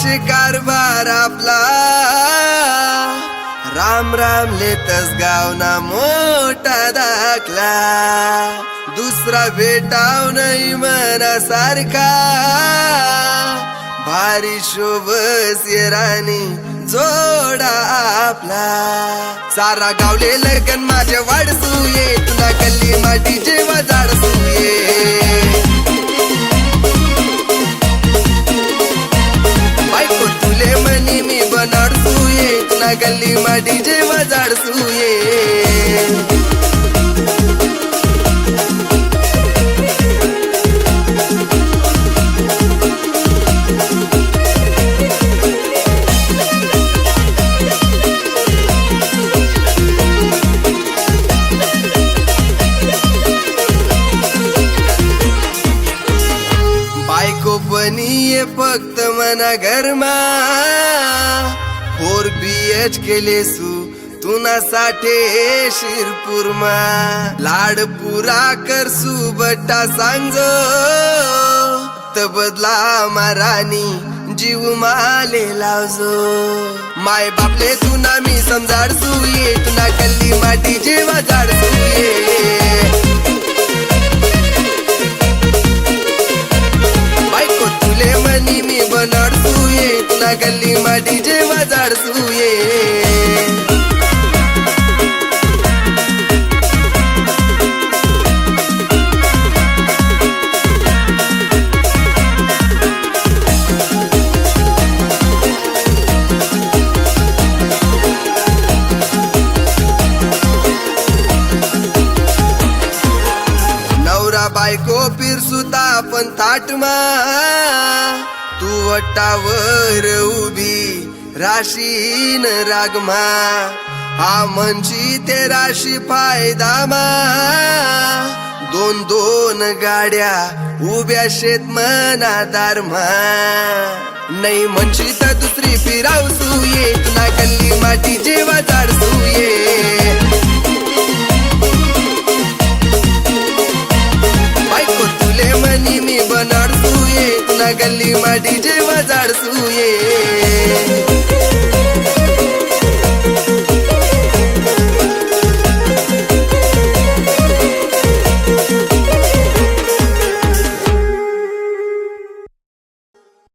असे कारभार आपला राम राम लेतस गावना मोठा दाखला दुसरा भेटाव नाही मनासारखा भारी शोभस ये राणी जोडा आपला सारा गावले लगन माझ्या वाढसूये तुला गल्ली माटी जेव्हा जाडसूये बायको तुले मनी मी बनाडसूये तुला गल्ली माटी जेव्हा जाडसूये बनिये फक्त मना घरमा 4 BHK लेसू तुना साठे शिरपूरमा लाड पुरा करसू बट्टा सांगजो त बदला मारानी जीव माले लावजो माय बापले तुना मी समजाडसूये तुना गल्ली माटी जेव्हा जाडसूये मनी मी बनाडसूये तुला गल्ली माटी जेव्हा जाडसूये नवरा बायको पिरसुता पण ताटमा तू वट्टावर उभी राशीन रागमा हा मनची ते राशी फायदामा 2 गाड्या उभ्या शेत मना दारमा नाही म्हणशी तर दुसरी फिरावसूये तुला गल्ली माटी जेव्हा जाडसूये